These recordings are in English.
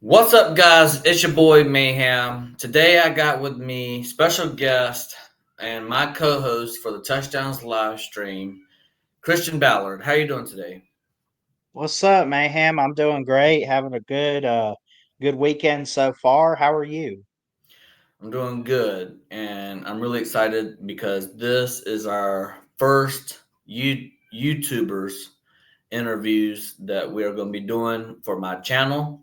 What's up, guys? It's your boy Mayhem. Today I got with me special guest and my co-host for the Touchdowns live stream, Christian Ballard. How you doing today? What's up, Mayhem? I'm doing great, having a good weekend so far. How are you? I'm doing good, and I'm really excited because this is our first YouTubers interviews that we are going to be doing for my channel.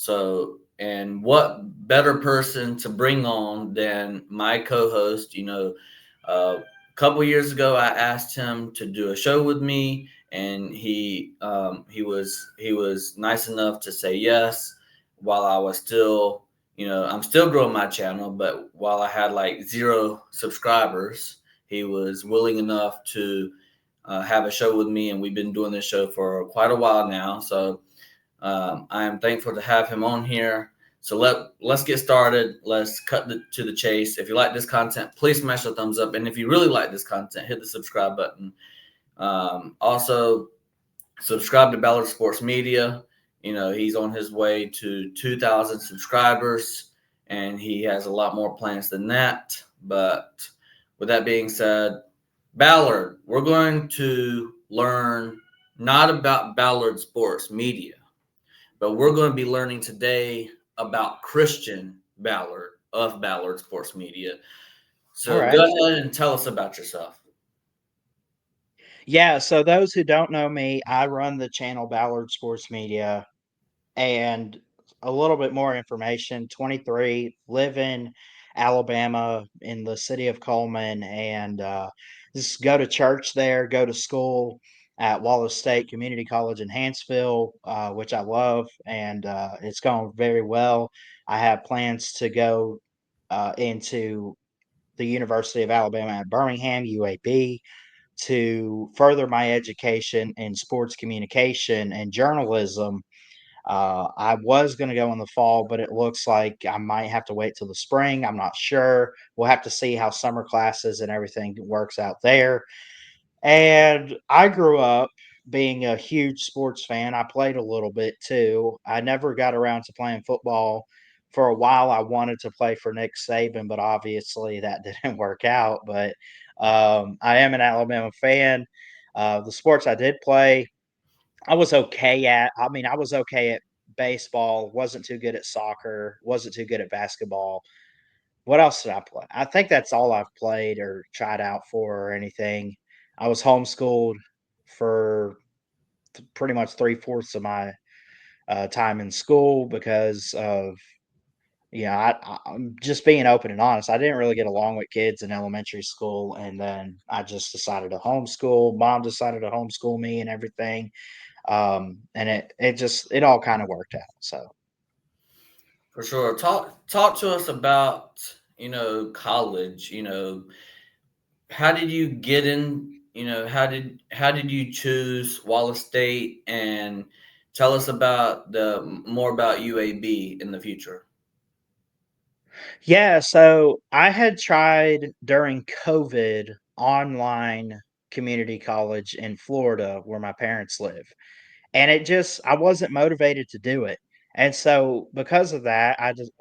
So, and what better person to bring on than my co-host? A couple years ago, I asked him to do a show with me, and he was nice enough to say yes. While I was still, I'm still growing my channel, but while I had like zero subscribers, he was willing enough to have a show with me, and we've been doing this show for quite a while now. So I am thankful to have him on here. So let's get started. Let's to the chase. If you like this content, please smash the thumbs up, and if you really like this content, hit the subscribe button. Also, subscribe to Ballard Sports Media. He's on his way to 2,000 subscribers, and he has a lot more plans than that. But with that being said, Ballard, we're going to learn not about Ballard Sports Media, but we're going to be learning today about Christian Ballard of Ballard Sports Media. All So go right. ahead and tell us about yourself. Yeah, so those who don't know me, I run the channel Ballard Sports Media and a little bit more information. 23, live in Alabama in the city of Coleman, and just go to church there, go to school at Wallace State Community College in Hanceville, which I love, and it's going very well. I have plans to go into the University of Alabama at Birmingham, UAB, to further my education in sports communication and journalism. I was going to go in the fall, but it looks like I might have to wait till the spring. I'm not sure. We'll have to see how summer classes and everything works out there. And I grew up being a huge sports fan. I played a little bit too. I never got around to playing football. For a while, I wanted to play for Nick Saban, but obviously that didn't work out. But I am an Alabama fan. The sports I did play, I was okay at. I mean, I was okay at baseball, wasn't too good at soccer, wasn't too good at basketball. What else did I play? I think that's all I've played or tried out for or anything. I was homeschooled for pretty much 3/4 of my time in school because of, I'm just being open and honest. I didn't really get along with kids in elementary school. And then I just decided to homeschool. Mom decided to homeschool me and everything. And it all kind of worked out. So, For sure. Talk to us about, college. How did you get in, how did you choose Wallace State, and tell us about the more about UAB in the future. yeah, so I had tried during COVID online community college in Florida where my parents live. And I wasn't motivated to do it. And so because of that, I just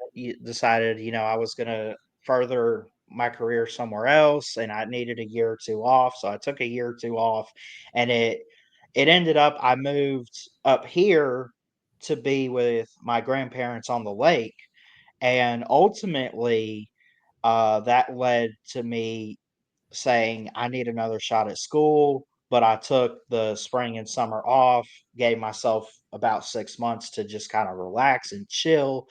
decided, I was going to further my career somewhere else and I needed a year or two off. So I took a year or two off and it ended up I moved up here to be with my grandparents on the lake, and ultimately that led to me saying, I need another shot at school. But I took the spring and summer off, gave myself about 6 months to just kind of relax and chill.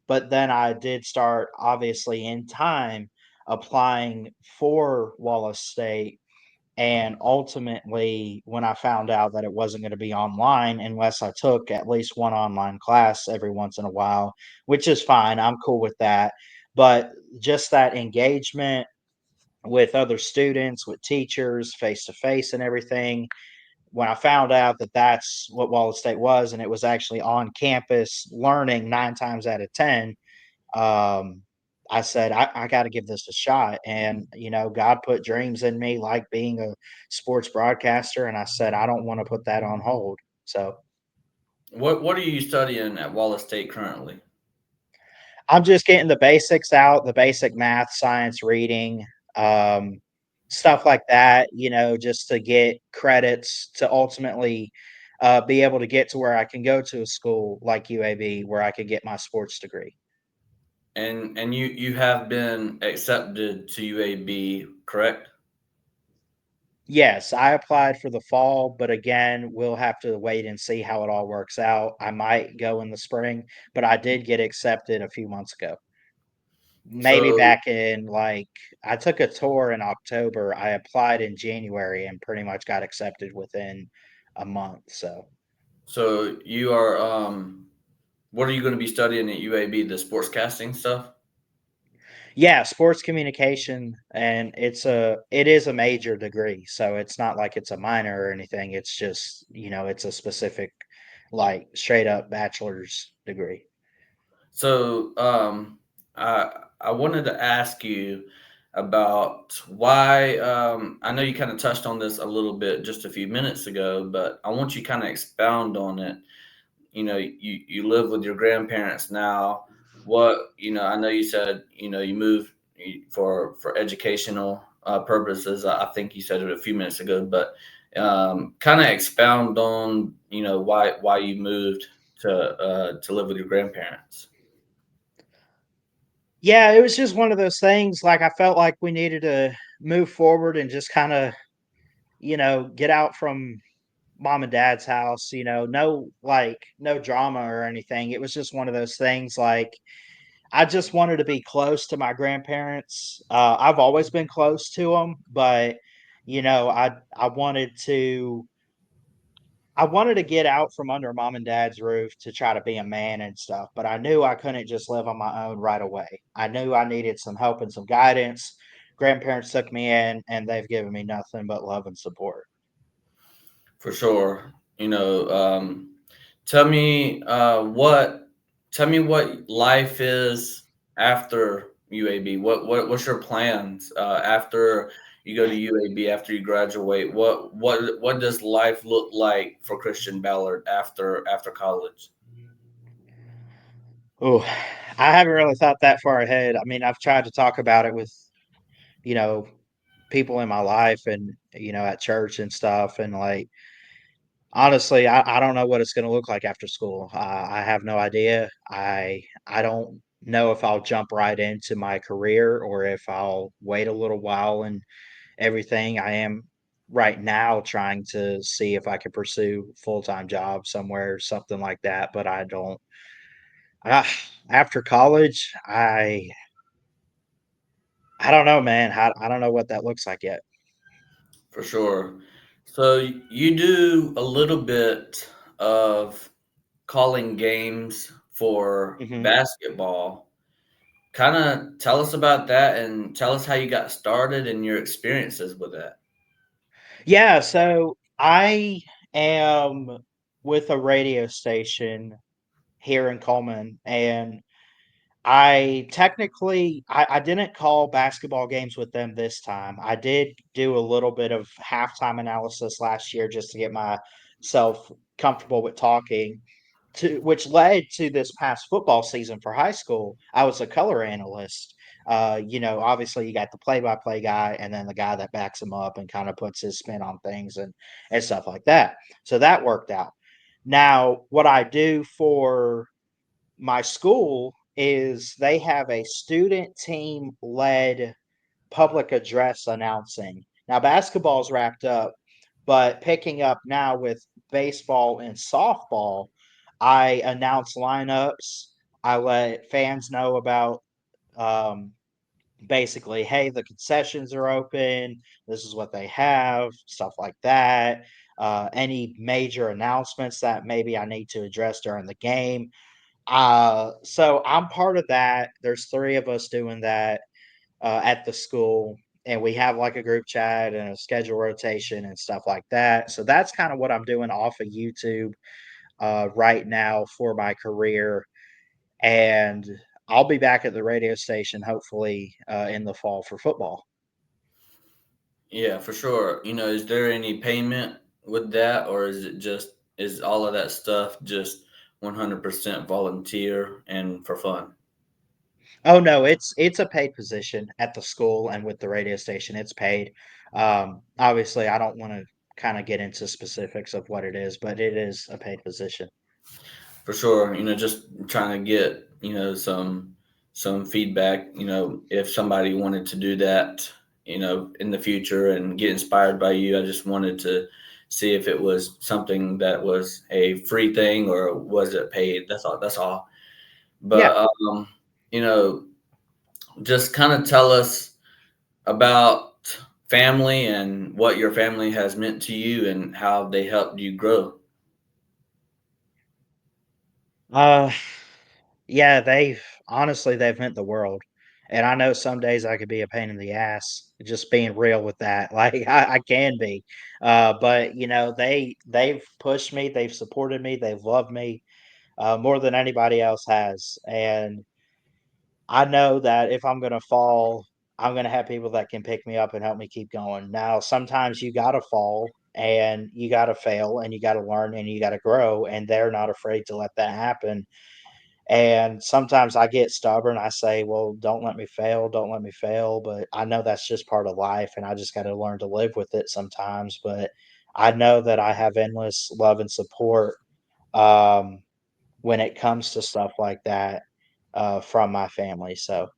But then I did start, obviously, in time applying for Wallace State. And ultimately, when I found out that it wasn't going to be online unless I took at least one online class every once in a while, which is fine, I'm cool with that. But just that engagement with other students, with teachers, face to face, and everything. When I found out that that's what Wallace State was, and it was actually on campus learning 9 times out of 10, um, I said, I got to give this a shot. And, God put dreams in me, like being a sports broadcaster. And I said, I don't want to put that on hold. So, What are you studying at Wallace State currently? I'm just getting the basics out, the basic math, science, reading, um, stuff like that, just to get credits to ultimately be able to get to where I can go to a school like UAB where I could get my sports degree. And you have been accepted to UAB, correct? Yes, I applied for the fall, but again, we'll have to wait and see how it all works out. I might go in the spring, but I did get accepted a few months ago. Maybe So back in I took a tour in October. I applied in January and pretty much got accepted within a month. So, so you are what are you going to be studying at UAB? The sportscasting stuff? yeah, sports communication and it is a major degree. So it's not like it's a minor or anything. It's just, it's a specific like straight up bachelor's degree. So I wanted to ask you about why I know you kind of touched on this a little bit just a few minutes ago, but I want you to kind of expound on it. You live with your grandparents now. I know you said you moved for educational purposes. I think you said it a few minutes ago, but kind of expound on why you moved to live with your grandparents. Yeah, it was just one of those things. Like I felt like we needed to move forward and just kind of, get out from mom and dad's house, no drama or anything. It was just one of those things like I just wanted to be close to my grandparents. I've always been close to them, but I wanted to get out from under mom and dad's roof to try to be a man and stuff, but I knew I couldn't just live on my own right away. I knew I needed some help and some guidance. Grandparents took me in and they've given me nothing but love and support. For sure. Tell me what life is after UAB. What's your plans after you go to UAB after you graduate? What does life look like for Christian Ballard after college? Oh, I haven't really thought that far ahead. I mean, I've tried to talk about it with, you know, people in my life and, at church and stuff. And honestly, I don't know what it's going to look like after school. I have no idea. I don't know if I'll jump right into my career or if I'll wait a little while and everything. I am right now trying to see if I can pursue full-time job somewhere, something like that. But I don't, ah, after college, I don't know, man. I don't know what that looks like yet. For sure. So you do a little bit of calling games for Mhm. basketball. Kind of tell us about that and tell us how you got started and your experiences with that. Yeah, so I am with a radio station here in Coleman, and I didn't call basketball games with them this time. I did do a little bit of halftime analysis last year just to get myself comfortable with talking, to which led to this past football season for high school. I was a color analyst. Obviously you got the play-by-play guy and then the guy that backs him up and kind of puts his spin on things and stuff like that. So that worked out. Now, what I do for my school is they have a student team led public address announcing. Now, basketball's wrapped up, but picking up now with baseball and softball, I announce lineups. I let fans know about um, basically, hey, the concessions are open. This is what they have, stuff like that. Any major announcements that maybe I need to address during the game. So I'm part of that. There's three of us doing that at the school, and we have like a group chat and a schedule rotation and stuff like that. So that's kind of what I'm doing off of YouTube right now for my career, and I'll be back at the radio station hopefully in the fall for football. Yeah, for sure. Is there any payment with that or is it just is all of that stuff just 100% volunteer and for fun? Oh, no, it's a paid position at the school and with the radio station, it's paid. Obviously, I don't wanna kinda get into specifics of what it is, but it is a paid position. For sure, just trying to get, some feedback, if somebody wanted to do that, in the future and get inspired by you. I just wanted to see if it was something that was a free thing or was it paid. That's all. Yeah. But you know, just kind of tell us about family and what your family has meant to you and how they helped you grow. Uh, yeah, they've meant the world, and I know some days I could be a pain in the ass, just being real with that, like, I can be, but, they've pushed me, they've supported me, they've loved me, more than anybody else has, and I know that if I'm gonna fall, I'm gonna have people that can pick me up and help me keep going. Now, sometimes you gotta fall, and you gotta fail, and you gotta learn, and you gotta grow, and they're not afraid to let that happen. And sometimes I get stubborn. I say, "Well, don't let me fail, don't let me fail." But I know that's just part of life, and I just got to learn to live with it sometimes. But I know that I have endless love and support um, when it comes to stuff like that from my family. So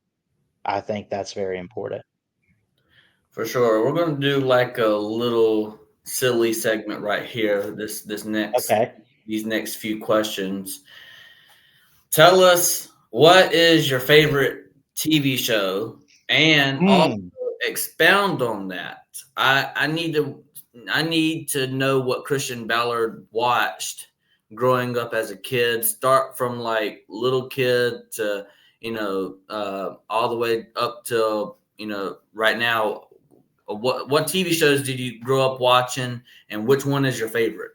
I think that's very important. For sure. We're going to do like a little silly segment right here. This next Okay. these next few questions. Tell us, what is your favorite TV show, and also Hmm. expound on that. I need to know what Christian Ballard watched growing up as a kid. Start from like little kid to all the way up till right now. What TV shows did you grow up watching, and which one is your favorite?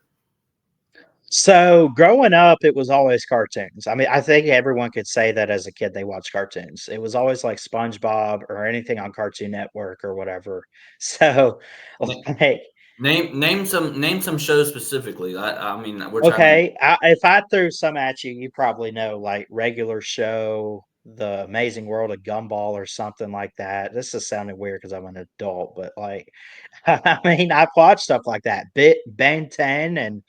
So growing up, it was always cartoons. I mean, I think everyone could say that as a kid they watched cartoons. It was always like SpongeBob or anything on Cartoon Network or whatever. So, Na- like, name some shows specifically. I mean, we're trying to. okay, if I threw some at you, you probably know like Regular Show, The Amazing World of Gumball, or something like that. This is sounding weird because I'm an adult, but like, I mean, I've watched stuff like that. Ben 10 and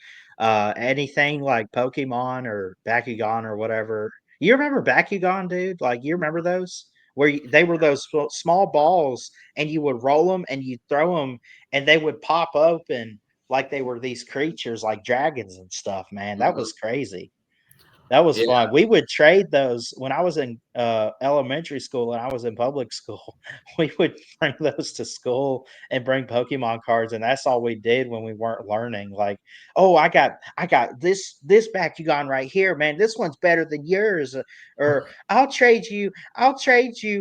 anything like Pokemon or Bakugan or whatever. You remember Bakugan, dude? Like, you remember those? Where they were those small balls, and you would roll them and you throw them, and they would pop open like they were these creatures like dragons and stuff, man. That Mhm. was crazy. That was Yeah, fun. We would trade those when I was in, elementary school and I was in public school. We would bring those to school and bring Pokemon cards, and that's all we did when we weren't learning. Like, "Oh, I got this Bakugan right here, man. This one's better than yours," or "I'll trade you,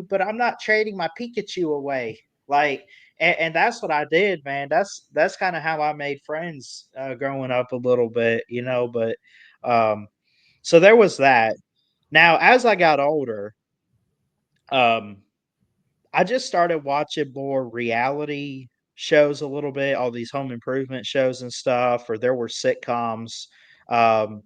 but I'm not trading my Pikachu away." Like, and that's what I did, man. That's kinda how I made friends, growing up a little bit, but, um so there was that. Now, as I got older, um, I just started watching more reality shows a little bit, all these home improvement shows and stuff, or there were sitcoms. Um,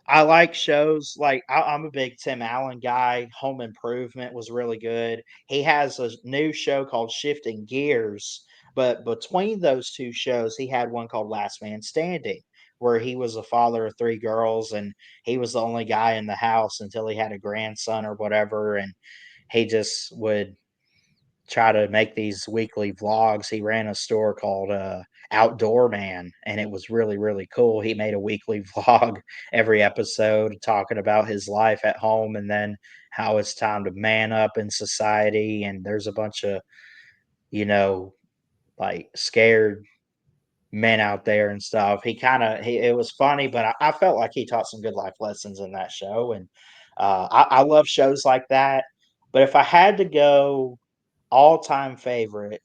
I like shows like I'm a big Tim Allen guy. Home Improvement was really good. He has a new show called Shifting Gears, but between those two shows, he had one called Last Man Standing, where he was a father of three girls and he was the only guy in the house until he had a grandson or whatever. And he just would try to make these weekly vlogs. He ran a store called Outdoor Man, and it was really, really cool. He made a weekly vlog every episode talking about his life at home and then how it's time to man up in society. And there's a bunch of, you know, like scared men out there and stuff. It was funny, but I felt like he taught some good life lessons in that show. And I love shows like that. But if I had to go all-time favorite,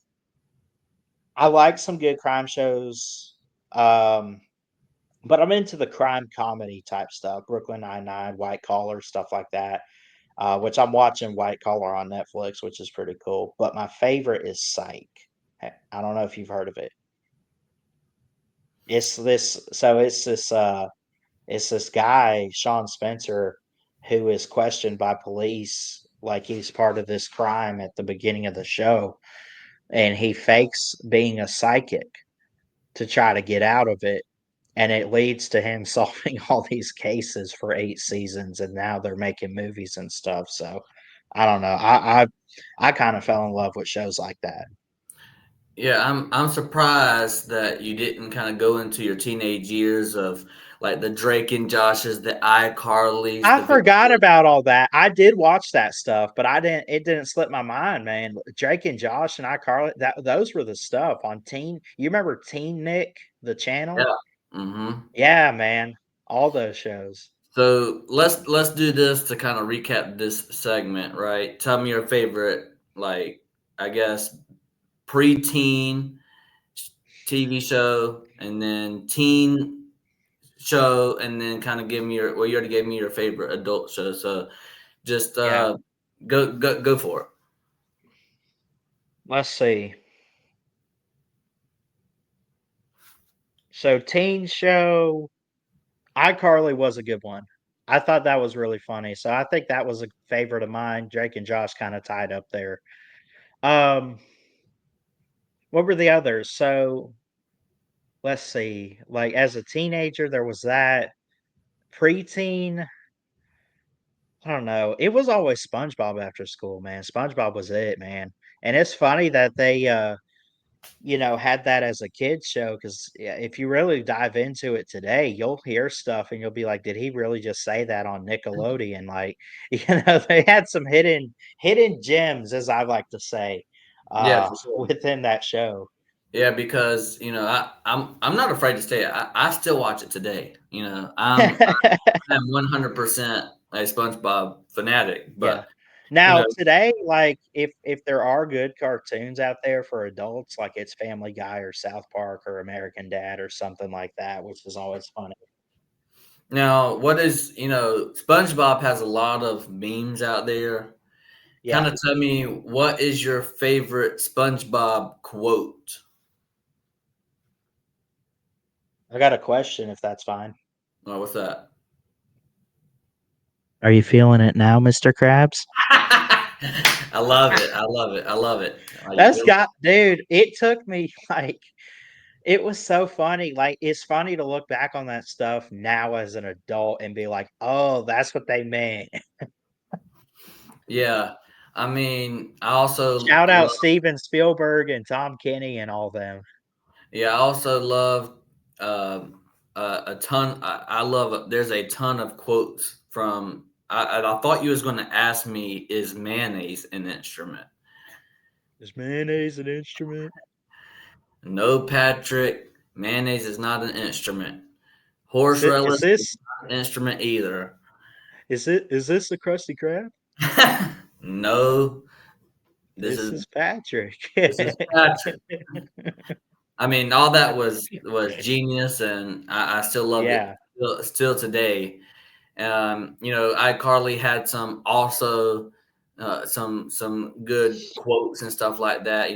I like some good crime shows, um, but I'm into the crime comedy type stuff, Brooklyn Nine-Nine, White Collar, stuff like that, which I'm watching White Collar on Netflix, which is pretty cool, but my favorite is Psych. I don't know if you've heard of it. It's this it's this guy, Sean Spencer, who is questioned by police like he's part of this crime at the beginning of the show, and he fakes being a psychic to try to get out of it, and it leads to him solving all these cases for 8 seasons, and now they're making movies and stuff, so I don't know. I kinda fell in love with shows like that. Yeah, I'm surprised that you didn't kind of go into your teenage years of like the Drake and Joshes, the iCarlys, I the forgot about all that. I did watch that stuff, but it didn't slip my mind, man. Drake and Josh and iCarly, those were the stuff on Teen. You remember Teen Nick, the channel? yeah. Hmm. Yeah, man. All those shows. So let's do this to kind of recap this segment, right? Tell me your favorite, like I guess preteen TV show, and then teen show, and then kind of give me your. Well, you already gave me your favorite adult show, so just Yeah. go for it. Let's see. So teen show, iCarly was a good one. I thought that was really funny. So I think that was a favorite of mine. Drake and Josh kind of tied up there. Um, what were the others? So let's see. Like as a teenager, there was that. Preteen, I don't know. It was always SpongeBob after school, man. SpongeBob was it, man. And it's funny that they had that as a kids show because if you really dive into it today, you'll hear stuff and you'll be like, did he really just say that on Nickelodeon? Like, they had some hidden gems, as I like to say, Yeah, for sure. within that show. Yeah, because I'm not afraid to say it. I still watch it today. I'm 100% a SpongeBob fanatic, Yeah. but you Now know, today, like, if there are good cartoons out there for adults, like it's Family Guy or South Park or American Dad or something like that, which is always funny. now what is SpongeBob has a lot of memes out there. Kind Yeah. of tell me what is your favorite SpongeBob quote? I got a question if that's fine. Oh, what's that? Are you feeling it now, Mr. Krabs? I love it. I love it. I love it. Are you That's feeling? got dude, it took me like it was so funny. Like it's funny to look back on that stuff now as an adult and be like, "Oh, that's what they meant." Yeah. I mean, I also Shout out love. Steven Spielberg and Tom Kenny and all them. Yeah, I also love a ton. I love. There's a ton of quotes from. I thought you was going to ask me, is mayonnaise an instrument? Is mayonnaise an instrument? No, Patrick. Mayonnaise is not an instrument. Is it Horseradish is not an instrument either. is this a Krusty Krab? No, this This is is Patrick. this is Patrick. I mean, all that was genius, and I still love it Yeah. still today. iCarly had some also some good quotes and stuff like that.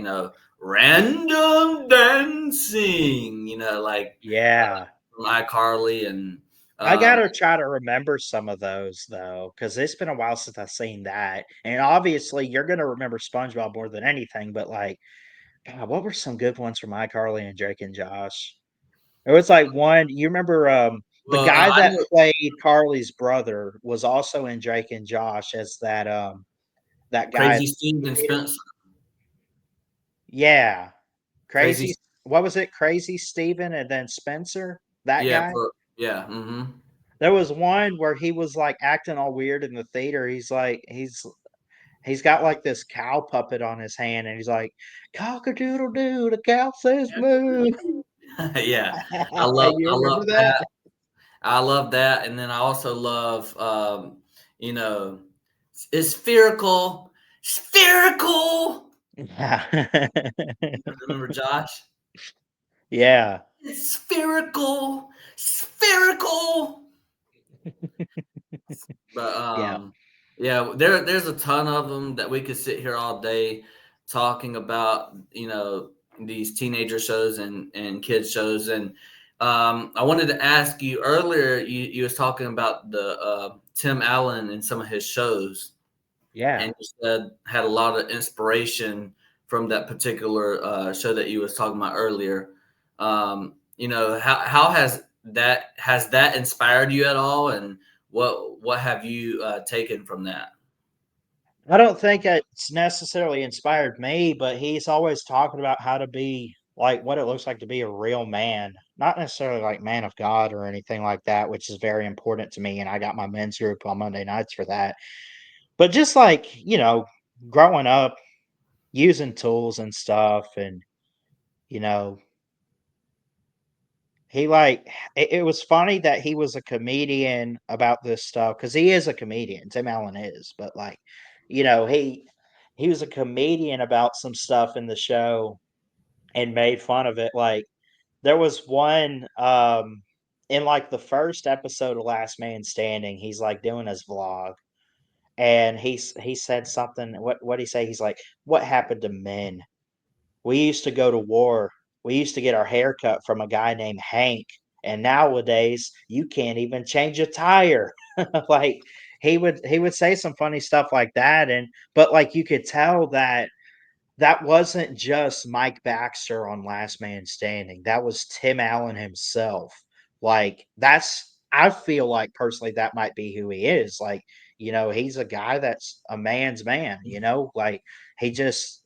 Random dancing. Like Yeah. from iCarly and I um, gotta try to remember some of those though, because it's been a while since I've seen that. And obviously, you're gonna remember SpongeBob more than anything, but like, God, what were some good ones from iCarly and Drake and Josh? There was like one. You remember the well, guy I that know played Carly's brother was also in Drake and Josh as that guy. Crazy Steve and Spencer. Yeah, Crazy, crazy. What was it? Crazy Steven and then Spencer. That yeah, guy. yeah. Mm-hmm. There was one where he was like acting all weird in the theater. He's got like this cow puppet on his hand, and he's like, "Cock a doodle doo, the cow says moo." Yeah, I love You I remember love that? that. I love that, and then I also love, you know, it's spherical, spherical. Yeah. Remember Josh? Yeah. It's spherical, spherical. But Yeah. yeah, there's a ton of them that we could sit here all day talking about. These teenager shows and kids shows, and I wanted to ask you earlier. You was talking about the Tim Allen and some of his shows, Yeah. and you said had a lot of inspiration from that particular show that you was talking about earlier. How has that inspired you at all, and what have you taken from that? I don't think it's necessarily inspired me, but he's always talking about how to be like what it looks like to be a real man, not necessarily like man of God or anything like that, which is very important to me. And I got my men's group on Monday nights for that. But just like, growing up, using tools and stuff, and, you know, he like it was funny that he was a comedian about this stuff because he is a comedian. Tim Allen is, but like, you know, he was a comedian about some stuff in the show and made fun of it. Like there was one in like the first episode of Last Man Standing, he's like doing his vlog and he said something. What he say? He's like, "What happened to men? We used to go to war. We used to get our hair cut from a guy named Hank, and nowadays you can't even change a tire." Like he would say some funny stuff like that, and but like you could tell that that wasn't just Mike Baxter on Last Man Standing. That was Tim Allen himself. Like that's I feel like personally that might be who he is. Like, he's a guy that's a man's man, like he just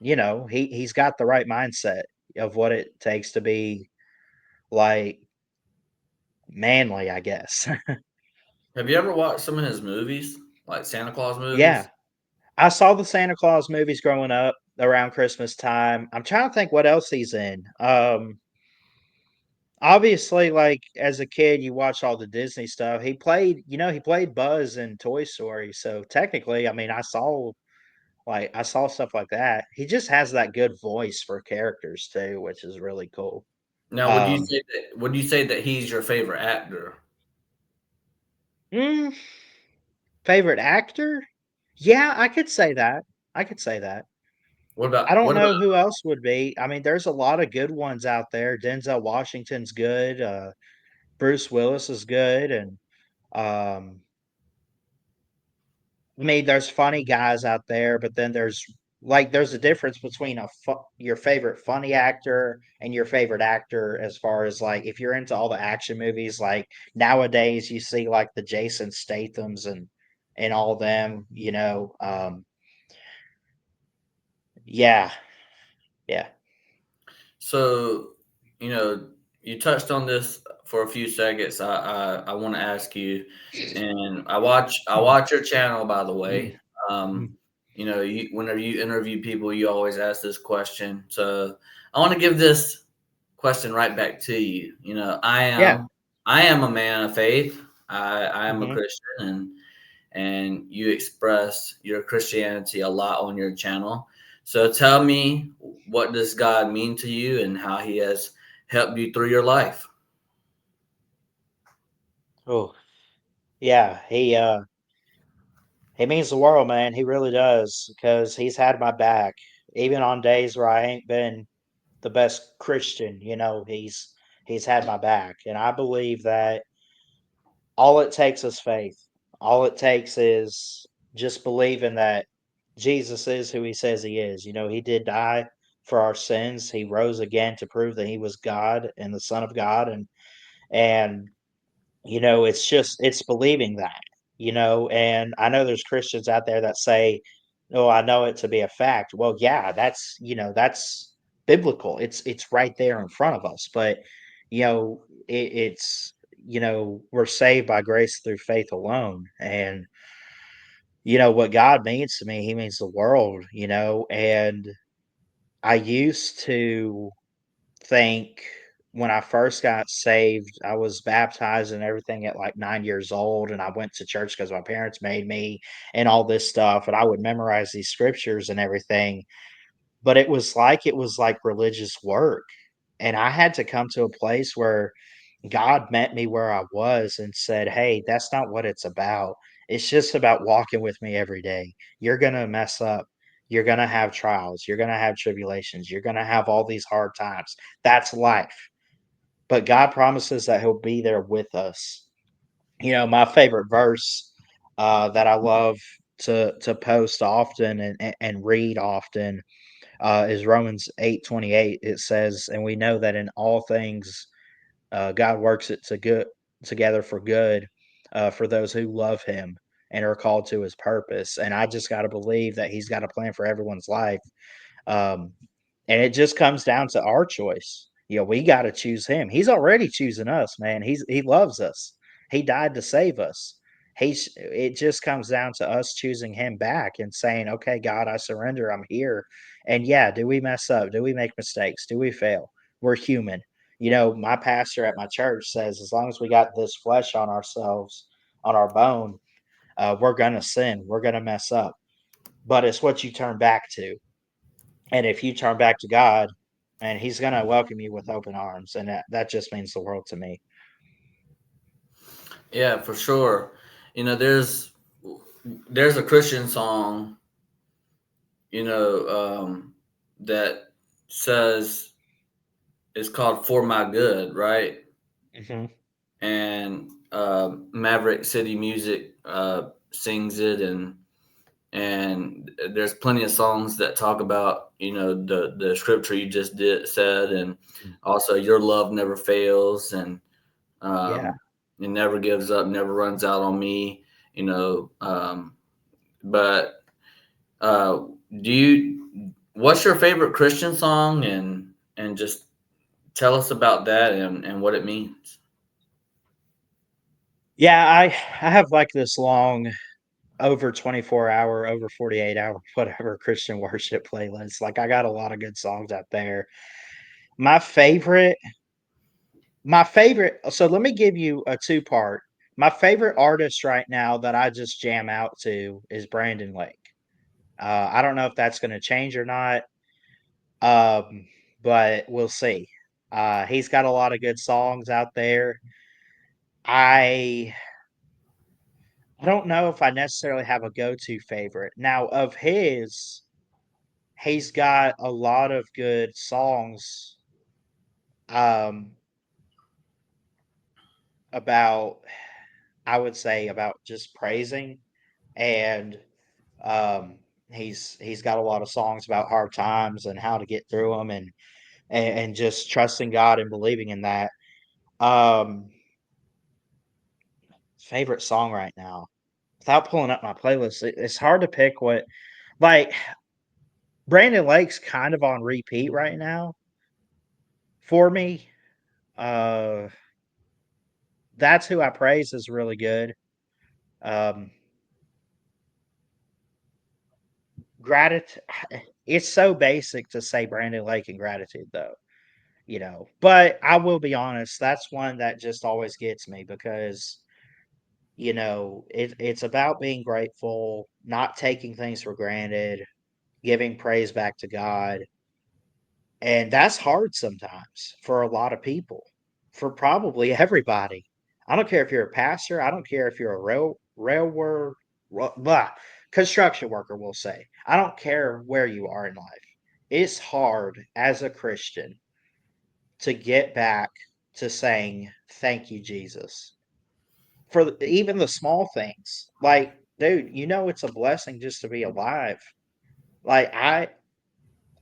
he's got the right mindset of what it takes to be like manly, I guess. Have you ever watched some of his movies, like Santa Claus Yeah. movies? I saw the Santa Claus movies growing up around Christmas time. I'm trying to think what else he's in. Obviously, like as a kid, you watch all the Disney stuff. He played Buzz in Toy Story. So technically, I mean, I saw stuff like that. He just has that good voice for characters too, which is really cool. Now, Um, would you say that he's your favorite actor? mm, Favorite actor? Yeah, I could say that. I could say that. I don't What about know who else would be. I mean, there's a lot of good ones out there. Denzel Washington's good. Bruce Willis is good, and um, I mean, there's funny guys out there, but then there's a difference between your favorite funny actor and your favorite actor as far as like if you're into all the action movies, like nowadays you see like the Jason Statham's and all them, yeah, yeah. So, you know, you touched on this for a few seconds. I want to ask you, and I Mm, watch your channel, by the mm, way. Um, mm. whenever you interview people, you always ask this question. So I want to give this question right back to you. Yeah. I am a man of faith. I am a Mhm. Christian, and you express your Christianity a lot on your channel. So tell me, what does God mean to you and how he has helped you through your life? Oh, yeah. He means the world, man. He really does, because he's had my back, even on days where I ain't been the best Christian. He's had my back, and I believe that all it takes is faith. All it takes is just believing that Jesus is who he says he is. He did die for our sins. He rose again to prove that he was God and the Son of God, and it's believing that, and I know there's Christians out there that say, "Oh, I know it to be a fact." Well, yeah, that's biblical. It's right there in front of us. But, we're saved by grace through faith alone. And, what God means to me, he means the world, and I used to think when I first got saved, I was baptized and everything at like 9 years old, and I went to church because my parents made me and all this stuff, and I would memorize these scriptures and everything, but it was like religious work, and I had to come to a place where God met me where I was and said, "Hey, that's not what it's about. It's just about walking with me every day. You're gonna mess up. You're gonna have trials. You're gonna have tribulations. You're gonna have all these hard times. That's life. but God promises that He'll be there with us. My favorite verse that I love to post often and read often is Romans 8:28. It says, "And we know that in all things God works it together for good for those who love Him and are called to His purpose." And I just got to believe that He's got a plan for everyone's life. Um, and it just comes down to our choice. We got to choose Him. He's already choosing us, man. He loves us. He died to save us. It just comes down to us choosing Him back and saying, "Okay, God, I surrender. I'm here." And yeah, do we mess up? Do we make mistakes? Do we fail? We're human. My pastor at my church says, as long as we got this flesh on ourselves, on our bone, we're gonna sin. We're gonna mess up. But it's what you turn back to. And if you turn back to God, and He's going to welcome you with open arms. And that just means the world to me. Yeah, for sure. You know, there's a Christian song, you know, that says it's called "For My Good," right? Hmm. And Maverick City Music sings it, and there's plenty of songs that talk about the scripture you just said, and also your love never fails, and Yeah. it never gives up, never runs out on me. You know, but uh, do you? What's your favorite Christian song, and just tell us about that and what it means. Yeah. I have like this long, over 24-hour, over 48-hour, whatever Christian worship playlist. Like I got a lot of good songs out there. My favorite, so let me give you a two-part. My favorite artist right now that I just jam out to is Brandon Lake. I don't know if that's going to change or not. Um, but we'll see. He's got a lot of good songs out there. I I don't know if I necessarily have a go-to favorite. Now, of his, he's got a lot of good songs um about, I would say, about just praising, and um he's got a lot of songs about hard times and how to get through them, and just trusting God and believing in that. Um Favorite song right now, without pulling up my playlist, it's hard to pick what, like, Brandon Lake's kind of on repeat right now for me. Uh, That's Who I Praise is really good. Um, Gratitude, it's so basic to say Brandon Lake and Gratitude though. But I will be honest, that's one that just always gets me because, it's about being grateful, not taking things for granted, giving praise back to God. And that's hard sometimes for a lot of people, for probably everybody. I don't care if you're a pastor, I don't care if you're a railroad, blah, construction worker, we'll say. I don't care where you are in life. It's hard as a Christian to get back to saying, "Thank you, Jesus," for even the small things. Like, dude, it's a blessing just to be alive. Like, I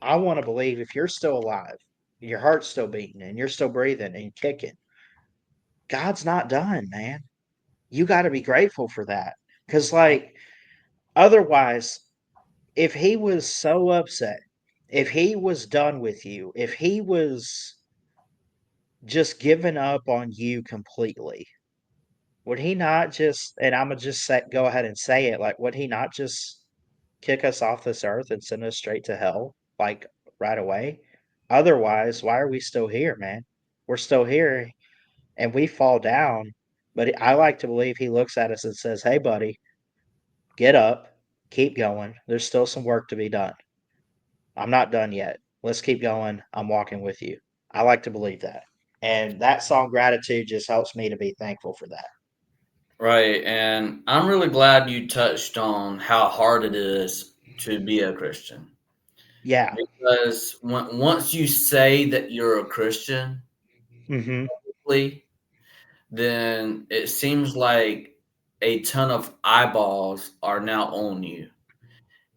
want to believe if you're still alive, your heart's still beating, and you're still breathing and kicking, God's not done, man. You got to be grateful for that. Because, like, otherwise, if He was so upset, if He was done with you, if He was just giving up on you completely, would He not just, and I'm going to just go ahead and say it, like, would He not just kick us off this earth and send us straight to hell, like, right away? Otherwise, why are we still here, man? We're still here and we fall down. But I like to believe He looks at us and says, "Hey, buddy, get up, keep going. There's still some work to be done. I'm not done yet. Let's keep going. I'm walking with you." I like to believe that. And that song, Gratitude, just helps me to be thankful for that. Right. And I'm really glad you touched on how hard it is to be a Christian. Yeah. Because once you say that you're a Christian, Mm-hmm. then it seems like a ton of eyeballs are now on you.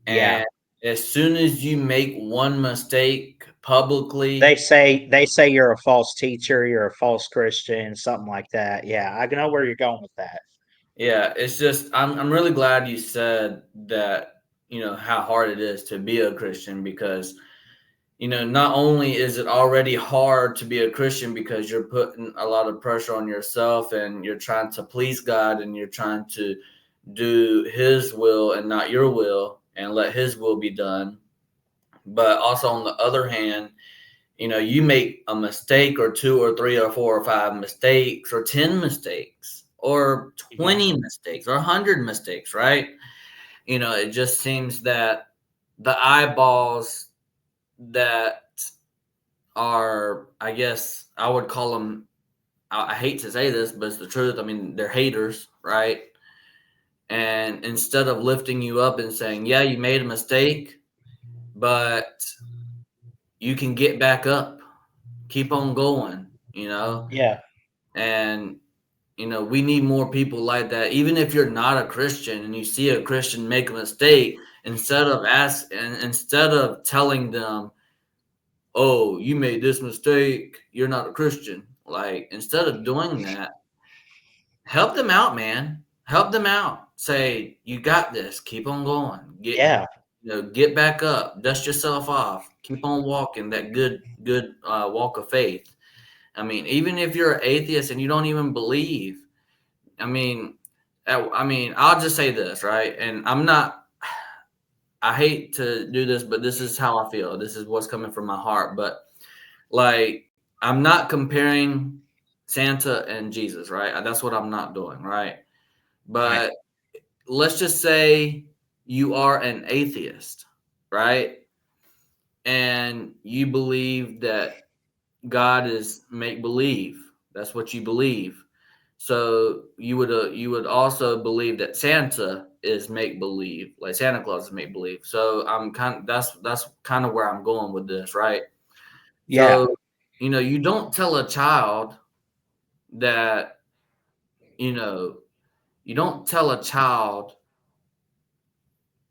Yeah. And as soon as you make one mistake They publicly, say you're a false teacher, you're a false Christian, something like that. Yeah, I know where you're going with that. yeah, it's just I'm really glad you said that, how hard it is to be a Christian because not only is it already hard to be a Christian because you're putting a lot of pressure on yourself and you're trying to please God and you're trying to do his will and not your will and let his will be done. But also on the other hand, you make a mistake or two or three or four or five mistakes or 10 mistakes or Mhm. 20 mistakes or 100 mistakes, right? It just seems that the eyeballs that are, I guess I would call them, I hate to say this, but it's the truth. I mean, they're haters, right? And instead of lifting you up and saying, yeah, you made a mistake, but you can get back up, keep on going, Yeah. and we need more people like that. Even if you're not a Christian and you see a Christian make a mistake, instead of telling them, oh, you made this mistake, you're not a Christian, like, instead of doing that, help them out, man. Help them out. Say, you got this. Keep on going. Yeah. Get back up. Dust yourself off. Keep on walking that good walk of faith. I mean, even if you're an atheist and you don't even believe, I mean, I'll just say this, right? And I'm not. I hate to do this, but this is how I feel. This is what's coming from my heart. But like, I'm not comparing Santa and Jesus, right? That's what I'm not doing, right? Right. But let's just say you are an atheist, right? And you believe that God is make believe. That's what you believe. So you would also believe that Santa is make believe, like Santa Claus is make believe. So that's kind of where I'm going with this, right? Yeah. So you don't tell a child that you know you don't tell a child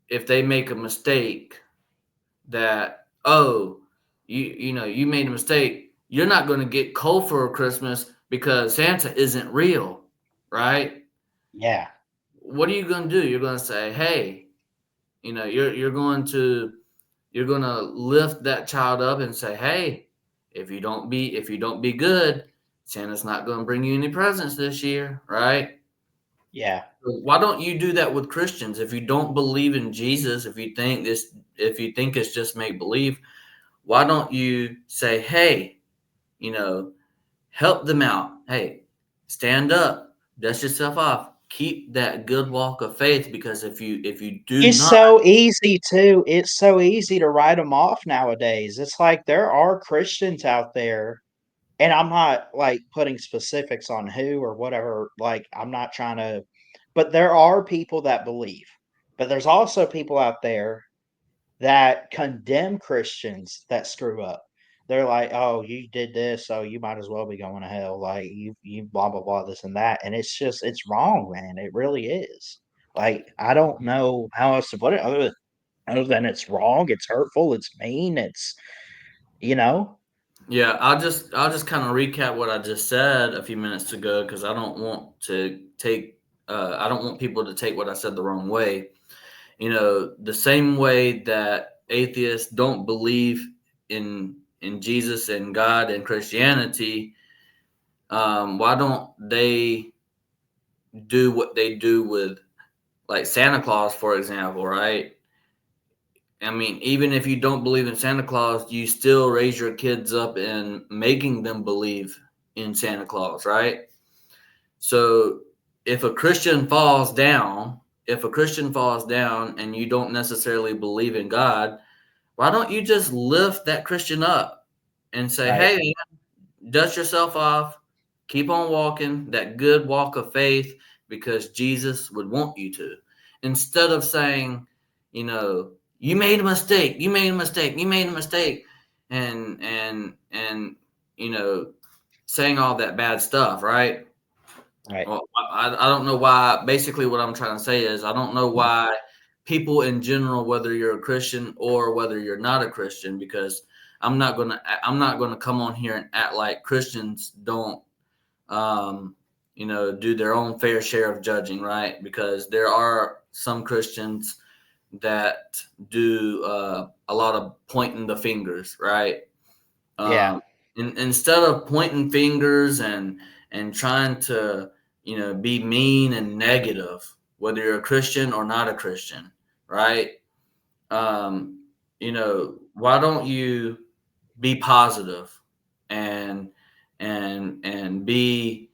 if they make a mistake that, oh, you made a mistake, you're not going to get coal for Christmas because Santa isn't real, right? Yeah. What are you going to do? You're going to say, hey, you're going to lift that child up and say, hey, if you don't be good, Santa's not going to bring you any presents this year, right? Yeah. Why don't you do that with Christians? If you don't believe in Jesus, if you think it's just make believe, why don't you say, hey, you know, help them out? Hey, stand up, dust yourself off, keep that good walk of faith, because if you do It's not, so easy too. It's so easy to write them off nowadays. It's like there are Christians out there, and I'm not like putting specifics on who or whatever. Like, I'm not trying to, but there are people that believe. But there's also people out there that condemn Christians that screw up. They're like, "Oh, you did this, so you might as well be going to hell." Like, you blah blah blah this and that, and it's wrong, man. It really is. Like, I don't know how else to put it other than it's wrong, it's hurtful, it's mean, it's you know? yeah, I'll just kind of recap what I just said a few minutes ago because I don't want people to take what I said the wrong way. The same way that atheists don't believe in Jesus and God and Christianity, why don't they do what they do with, like, Santa Claus, for example, right? I mean, even if you don't believe in Santa Claus, you still raise your kids up in making them believe in Santa Claus, right? So if a Christian falls down, and you don't necessarily believe in God, why don't you just lift that Christian up and say, Right. hey, dust yourself off, keep on walking that good walk of faith because Jesus would want you to. Instead of saying, you made a mistake, you made a mistake, and you know, saying all that bad stuff, right? Right. Well, I don't know why. Basically, what I'm trying to say is I don't know why people in general, whether you're a Christian or whether you're not a Christian, because I'm not gonna come on here and act like Christians don't um, do their own fair share of judging, right? Because there are some Christians that do a lot of pointing the fingers, right? Yeah. Um, instead of pointing fingers and trying to be mean and negative, whether you're a Christian or not a Christian, right? Um, why don't you be positive and and be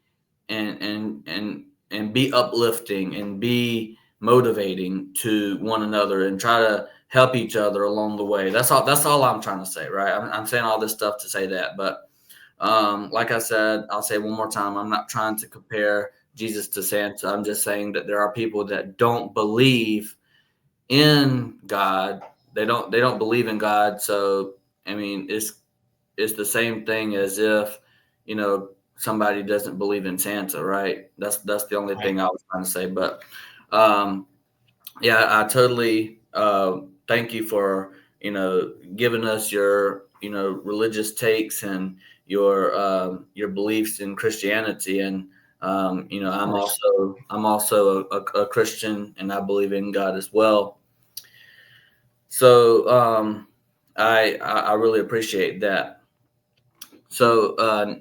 and be uplifting and be motivating to one another and try to help each other along the way. That's all I'm trying to say, right? I'm saying all this stuff to say that, but like I said, I'll say one more time, I'm not trying to compare Jesus to Santa. I'm just saying that there are people that don't believe in God. They don't believe in God. So I mean, it's the same thing as if somebody doesn't believe in Santa, right? That's the only Right. thing I was trying to say. But um, yeah, I totally thank you for giving us your religious takes and your beliefs in Christianity. And Of I'm course. also a Christian, and I believe in God as well. So I really appreciate that. So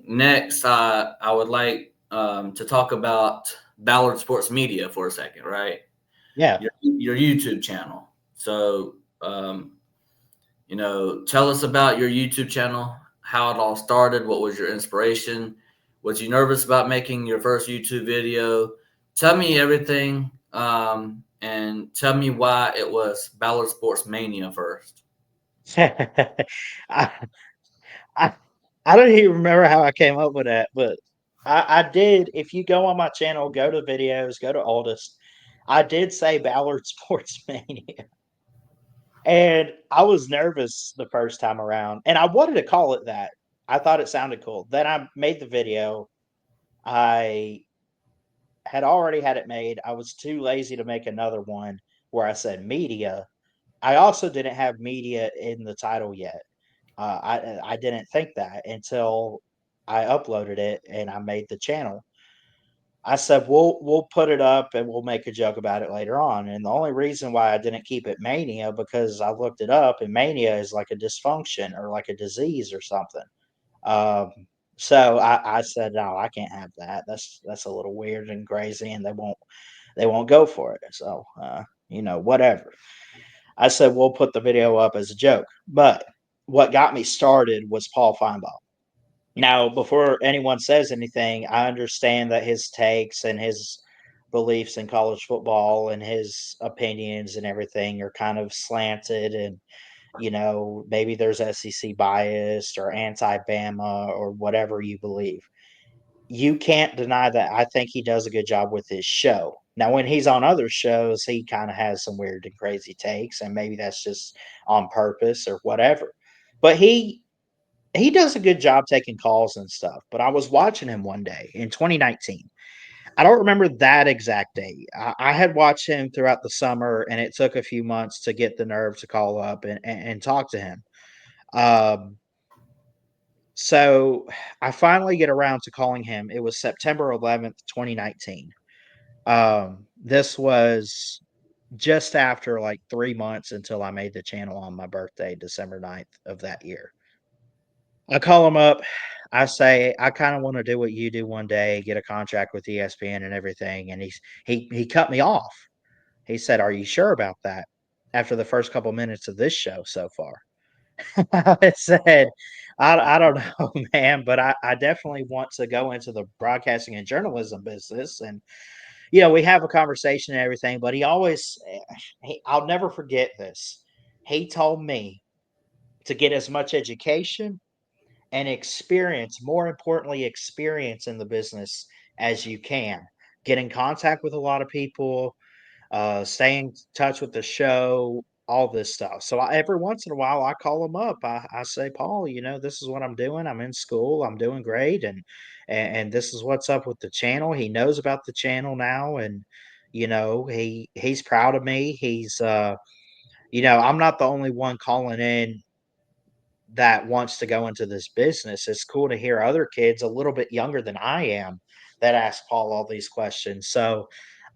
next, I would like to talk about Ballard Sports Media for a second, right? Yeah. Your YouTube channel. So tell us about your YouTube channel, how it all started, what was your inspiration, was you nervous about making your first YouTube video? Tell me everything, and tell me why it was Ballard Sports Mania first. I, I I don't even remember how I came up with that, but I did. If you go on my channel, go to videos, go to oldest. I did say Ballard Sports Mania, and I was nervous the first time around, and I wanted to call it that. I thought it sounded cool. Then I made the video. I had already had it made. I was too lazy to make another one where I said media. I also didn't have media in the title yet. I didn't think that until I uploaded it and I made the channel. I said we'll put it up and we'll make a joke about it later on. And the only reason why I didn't keep it mania because I looked it up and mania is like a dysfunction or like a disease or something. Um, so I said no, I can't have that. That's a little weird and crazy, and they won't go for it. So whatever. I said we'll put the video up as a joke. But what got me started was Paul Feinbaum. Now, before anyone says anything, I understand that his takes and his beliefs in college football and his opinions and everything are kind of slanted and maybe there's SEC bias or anti-Bama or whatever you believe. You can't deny that I think he does a good job with his show. Now, when he's on other shows, he kind of has some weird and crazy takes, and maybe that's just on purpose or whatever. But he does a good job taking calls and stuff. But I was watching him one day in 2019. I don't remember that exact date. I had watched him throughout the summer, and it took a few months to get the nerve to call up and talk to him. Um, so I finally get around to calling him. It was September 11th, 2019. This was just after like 3 months until I made the channel on my birthday, December 9th of that year. I call him up. I say, I kind of want to do what you do one day, get a contract with ESPN and everything. And he cut me off. He said, "Are you sure about that?" After the first couple minutes of this show so far. I said, I don't know, man, but I definitely want to go into the broadcasting and journalism business. And, we have a conversation and everything, but he always, I'll never forget this. He told me to get as much education and experience, more importantly, experience in the business as you can. Get in contact with a lot of people, stay in touch with the show. all this stuff. So every once in a while, I call him up. I say, Paul, this is what I'm doing. I'm in school. I'm doing great, and this is what's up with the channel. He knows about the channel now, and he's proud of me. I'm not the only one calling in that wants to go into this business. It's cool to hear other kids a little bit younger than I am that ask Paul all these questions. So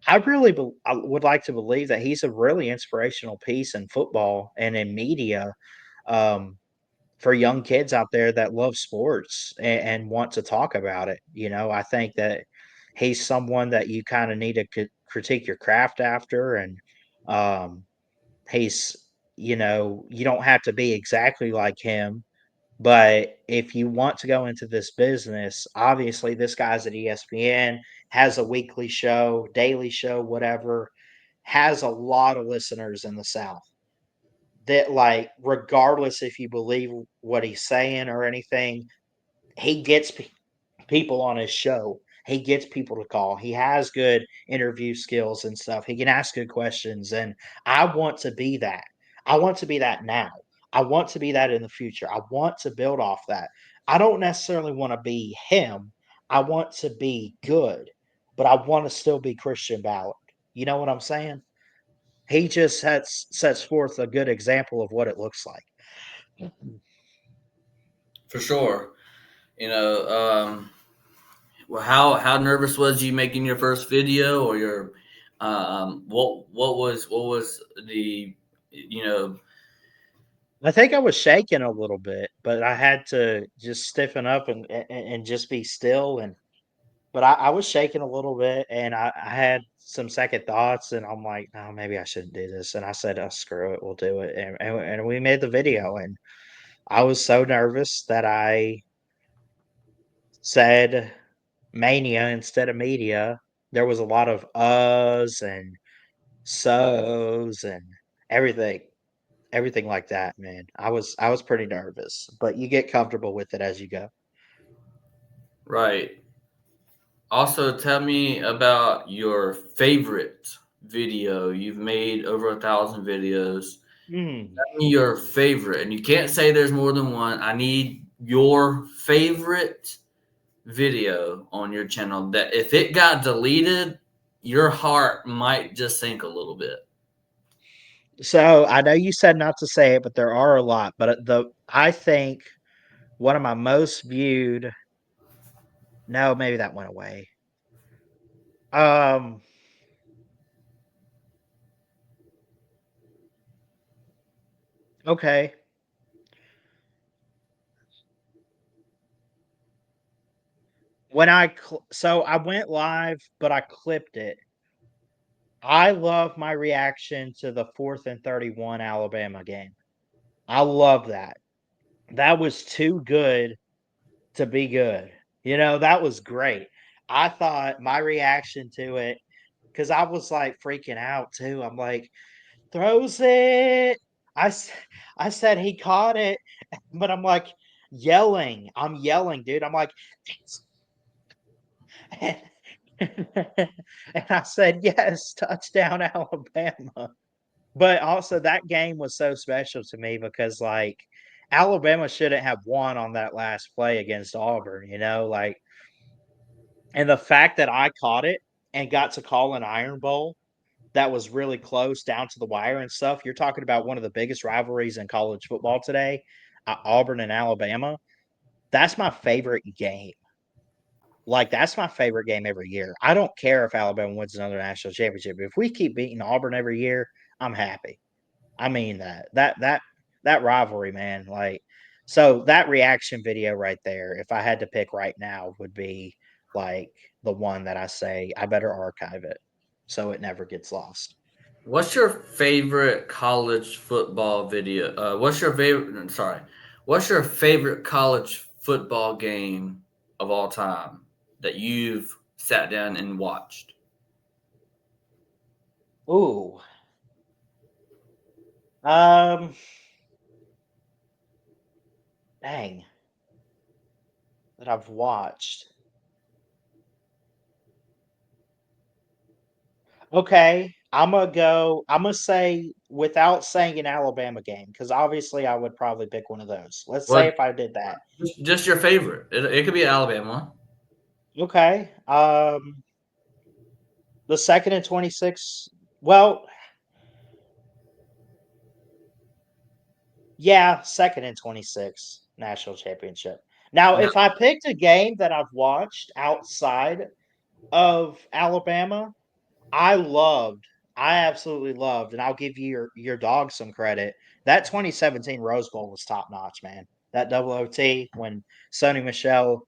I would like to believe that he's a really inspirational piece in football and in media, um, for young kids out there that love sports and want to talk about it. I think that he's someone that you kind of need to critique your craft after, and um, he's you don't have to be exactly like him, but if you want to go into this business, obviously this guy's at ESPN, has a weekly show, daily show, whatever, has a lot of listeners in the South that, like, regardless if you believe what he's saying or anything, he gets people on his show. He gets people to call. He has good interview skills and stuff. He can ask good questions, and I want to be that. I want to be that now. I want to be that in the future. I want to build off that. I don't necessarily want to be him. I want to be good, but I want to still be Christian Ballard. You know what I'm saying? He just sets forth a good example of what it looks like. For sure. You know, well, how nervous was you making your first video, or your what was the you know I think I was shaking a little bit, but I had to just stiffen up and just be still, but I was shaking a little bit, and I had some second thoughts, and I'm like, "No, maybe I shouldn't do this," and I said, "Oh, screw it, we'll do it," and we made the video, and I was so nervous that I said mania instead of media. There was a lot of uhs and so's and everything. Everything like that, man. I was pretty nervous, but you get comfortable with it as you go. right? Also, tell me about your favorite video. You've made over 1,000 videos. Mm. Tell me your favorite, and you can't say there's more than one. I need your favorite video on your channel that if it got deleted, your heart might just sink a little bit. So, I know you said not to say it, but there are a lot, but, I think one of my most viewed no, maybe that went away. Um, okay. When so I went live, but I clipped it. I love my reaction to the 4th and 31 Alabama game. I love that. That was too good to be good. That was great. I thought my reaction to it, because I was, like, freaking out too. I'm like, "Throws it." I s I said he caught it, but I'm, like, yelling. I'm yelling, dude. I'm like, "Yes." And and I said, "Yes, touchdown Alabama." But also that game was so special to me because, like, Alabama shouldn't have won on that last play against Auburn, like, and the fact that I caught it and got to call an Iron Bowl that was really close down to the wire and stuff. You're talking about one of the biggest rivalries in college football today, Auburn and Alabama. That's my favorite game. Like, that's my favorite game every year. I don't care if Alabama wins another national championship. If we keep beating Auburn every year, I'm happy. I mean that. That rivalry, man, like, so that reaction video right there, if I had to pick right now, would be, like, the one that I say, "I better archive it so it never gets lost." What's your favorite college football video? What's your favorite? Sorry, what's your favorite college football game of all time that you've sat down and watched? Ooh, um, dang, that I've watched. Okay, Imma say without saying an Alabama game, because obviously I would probably pick one of those. Let's say What? if I did that. Just your favorite. It could be Alabama. Okay. The second and 26. Well, yeah, second and 26 national championship. Now, Now, if I picked a game that I've watched outside of Alabama, I loved, I absolutely loved, and I'll give your dog some credit. That 2017 Rose Bowl was top notch, man. That double OT when Sony Michelle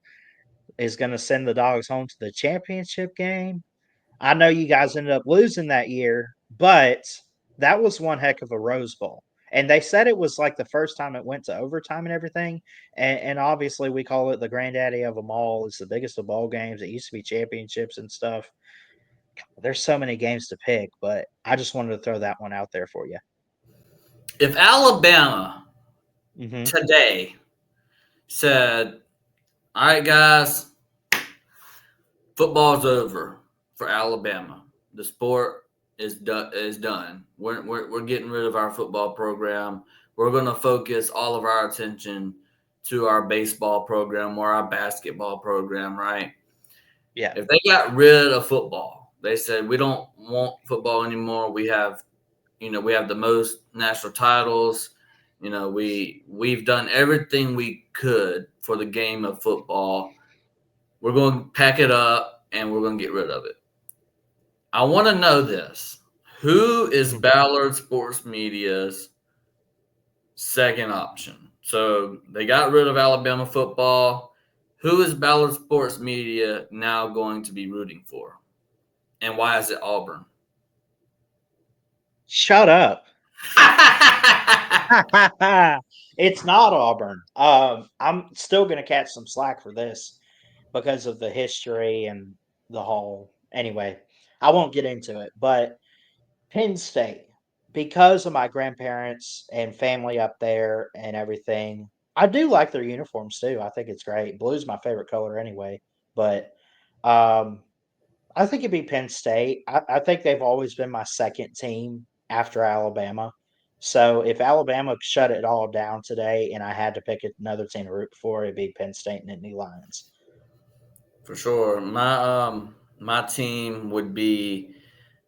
is going to send the dogs home to the championship game. I know you guys ended up losing that year, but that was one heck of a Rose Bowl. And they said it was like the first time it went to overtime and everything. And obviously, we call it the granddaddy of them all. It's the biggest of ball games. It used to be championships and stuff. There's so many games to pick, but I just wanted to throw that one out there for you. if Alabama Mm-hmm. today said, "All right, guys, football's over for Alabama. The sport is done. We're getting rid of our football program. We're going to focus all of our attention to our baseball program or our basketball program, right? Yeah. If they got rid of football, they said we don't want football anymore. We have the most national titles. We've done everything we could for the game of football. We're going to pack it up and we're going to get rid of it. I want to know this. Who is Ballard Sports Media's second option? So they got rid of Alabama football. Who is Ballard Sports Media now going to be rooting for? And why is it Auburn? Shut up. It's not Auburn. I'm still going to catch some slack for this because of the history and the whole. Anyway, I won't get into it, but Penn State, because of my grandparents and family up there and everything, I do like their uniforms too. I think it's great. Blue's my favorite color anyway, but um, I think it'd be Penn State. I think they've always been my second team after Alabama. So if Alabama shut it all down today and I had to pick another team to root for, it'd be Penn State and Nittany Lions. For sure. My team would be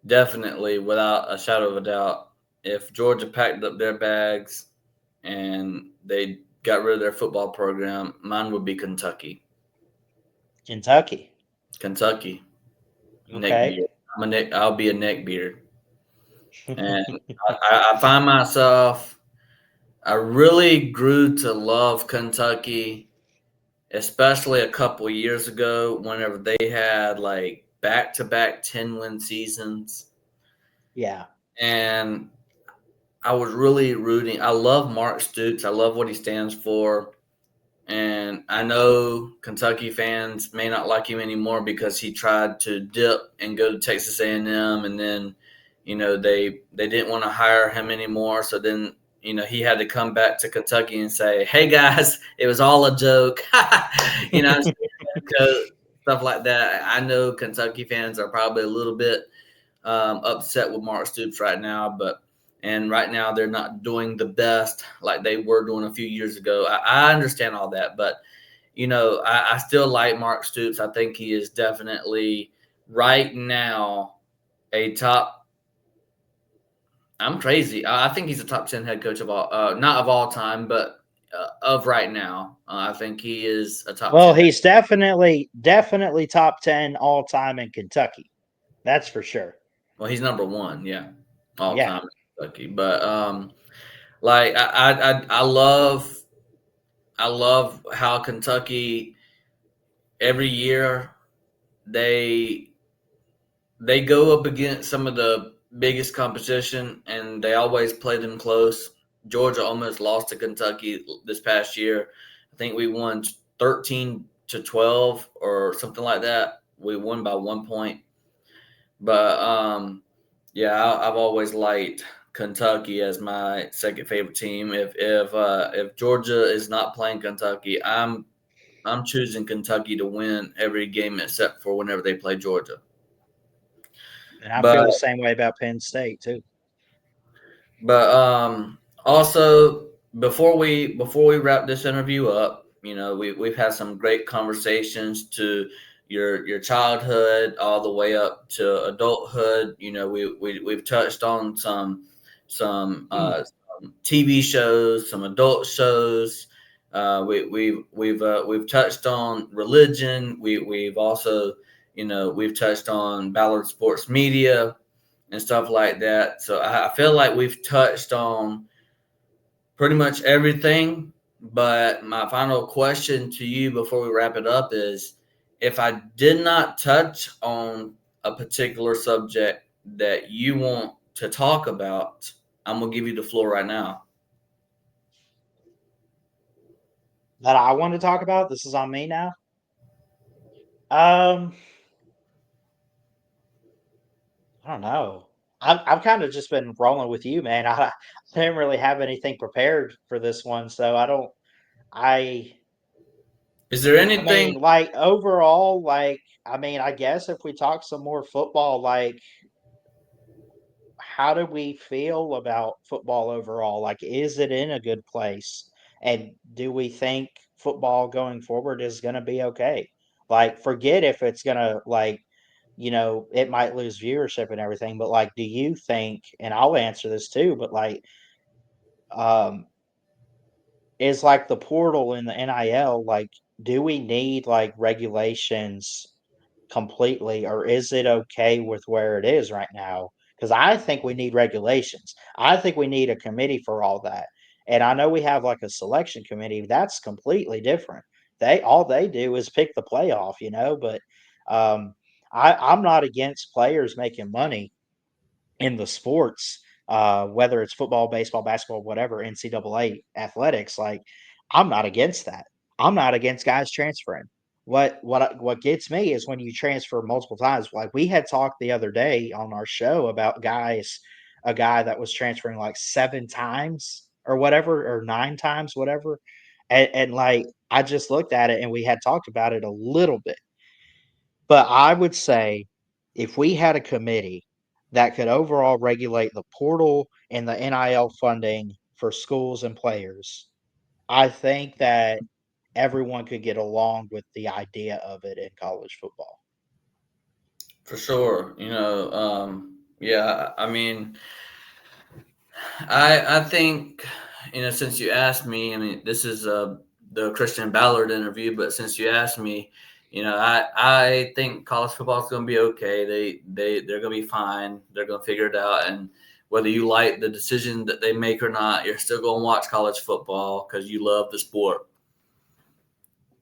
definitely, without a shadow of a doubt, if Georgia packed up their bags and they got rid of their football program, mine would be Kentucky. Kentucky. Kentucky. Okay. Neckbeard. I'll be a neckbeard. And I find myself I really grew to love Kentucky, especially a couple years ago whenever they had like back-to-back 10-win seasons. Yeah. And I was really rooting. I love Mark Stoops. I love what he stands for. And I know Kentucky fans may not like him anymore because he tried to dip and go to Texas A&M, and then, they didn't want to hire him anymore. So then, he had to come back to Kentucky and say, "Hey guys, it was all a joke," stuff like that. I know Kentucky fans are probably a little bit upset with Mark Stoops right now, and right now they're not doing the best like they were doing a few years ago. I understand all that, but I still like Mark Stoops. I think he is definitely right now a top. I'm crazy. I think he's a top 10 head coach of all, not of all time, but of right now. I think he is a top Well, 10. he's definitely top 10 all time in Kentucky. That's for sure. Well, he's number one, yeah, all Yeah. time in Kentucky. But like I love how Kentucky every year they they go up against some of the biggest competition and they always play them close. Georgia almost lost to Kentucky this past year. I think we won 13-12 or something like that. We won by 1 point. But yeah, I've always liked Kentucky as my second favorite team. If Georgia is not playing Kentucky, I'm choosing Kentucky to win every game except for whenever they play Georgia. And I feel But the same way about Penn State too. But also before we wrap this interview up, we've had some great conversations to your childhood all the way up to adulthood. We've touched on some TV shows, some adult shows. We've touched on religion. We've also we've touched on Ballard Sports Media and stuff like that. So I feel like we've touched on pretty much everything. But my final question to you before we wrap it up is, if I did not touch on a particular subject that you want to talk about, I'm going to give you the floor right now. That I want to talk about. This is on me now. Um, I don't know. I've kind of just been rolling with you, man. I didn't really have anything prepared for this one, so I don't. I Is there I anything? mean, like overall, like I mean, I guess if we talk some more football, like how do we feel about football overall? Like, is it in a good place? And do we think football going forward is going to be okay? Like, forget if it's going to, like, it might lose viewership and everything, but like, do you think, and I'll answer this too, but like, um, is like the portal in the NIL, like, do we need like regulations completely, or is it okay with where it is right now? Because I think we need regulations. I think we need a committee for all that. And I know we have like a selection committee. That's completely different. They do is pick the playoff, but um, I'm not against players making money in the sports, whether it's football, baseball, basketball, whatever, NCAA athletics, like I'm not against that. I'm not against guys transferring. What gets me is when you transfer multiple times. Like we had talked the other day on our show about a guy that was transferring like 7 times or whatever, or 9 times, whatever. And like I just looked at it and we had talked about it a little bit, but I would say if we had a committee that could overall regulate the portal and the NIL funding for schools and players, I think that everyone could get along with the idea of it in college football. For sure. Yeah, I mean, I think, since you asked me, I mean, this is the Christian Ballard interview, but since you asked me, I think college football is going to be okay. They're going to be fine. They're going to figure it out, and whether you like the decision that they make or not, you're still going to watch college football because you love the sport.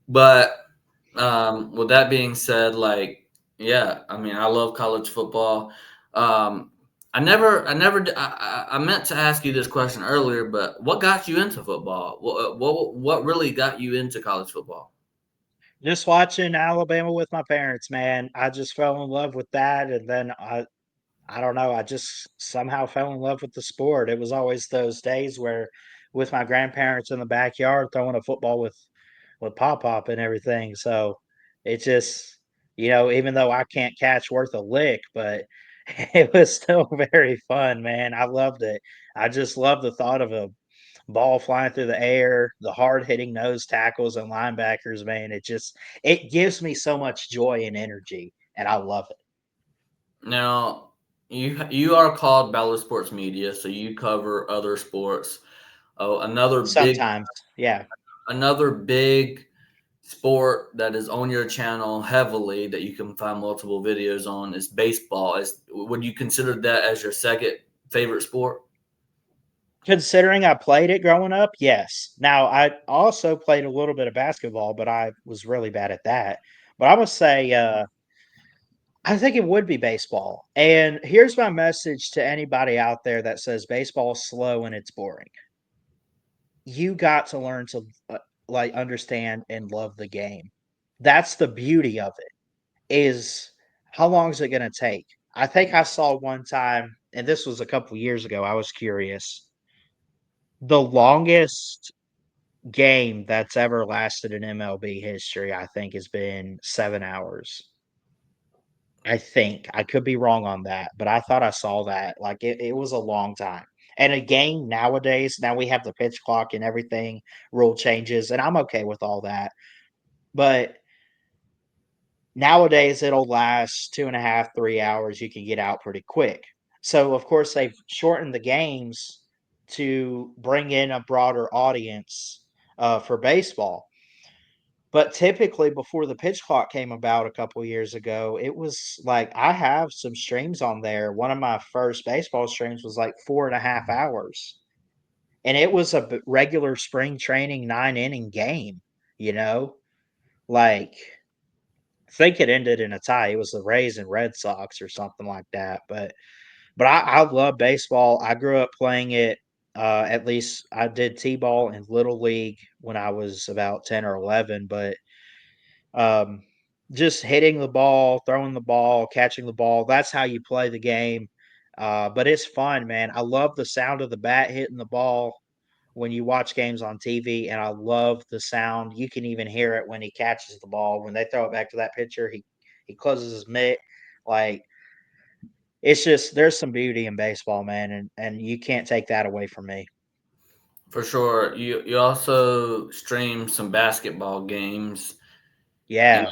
But with that being said, like, yeah, I mean, I love college football. Um, I meant to ask you this question earlier, but what got you into football? What really got you into college football? Just watching Alabama with my parents, man, I just fell in love with that, and then I don't know, I just somehow fell in love with the sport. It was always those days where with my grandparents in the backyard throwing a football with pop and everything. So it just, even though I can't catch worth a lick, but it was still very fun, man. I loved it. I just love the thought of a ball flying through the air, the hard hitting nose tackles and linebackers, man. It gives me so much joy and energy, and I love it. Now, you are called Ballard Sports Media, so you cover other sports. Oh, Sometimes, yeah. another big sport that is on your channel heavily that you can find multiple videos on is baseball. Would you consider that as your second favorite sport? Considering I played it growing up, yes. Now, I also played a little bit of basketball, but I was really bad at that. But I would say, I think it would be baseball. And here's my message to anybody out there that says baseball is slow and it's boring. You got to learn to like understand and love the game. That's the beauty of it. Is how long is it going to take? I think I saw one time, and this was a couple years ago. I was curious. The longest game that's ever lasted in MLB history, I think, has been 7 hours. I think. I could be wrong on that, but I thought I saw that. Like, it was a long time. And a game nowadays, now we have the pitch clock and everything, rule changes, and I'm okay with all that. But nowadays, it'll last 2.5, 3 hours. You can get out pretty quick. So, of course, they've shortened the games to bring in a broader audience for baseball. But typically, before the pitch clock came about a couple years ago, it was like I have some streams on there. One of my first baseball streams was like 4.5 hours, and it was a regular spring training 9 inning game. You know, like I think it ended in a tie. It was the Rays and Red Sox or something like that. But I love baseball. I grew up playing it. At least I did t-ball in little league when I was about 10 or 11. But um, just hitting the ball, throwing the ball, catching the ball. That's how you play the game. But it's fun, man. I love the sound of the bat hitting the ball when you watch games on TV, and I love the sound. You can even hear it when he catches the ball. When they throw it back to that pitcher, he closes his mitt. Like it's just there's some beauty in baseball, man, and you can't take that away from me. For sure. You also stream some basketball games. And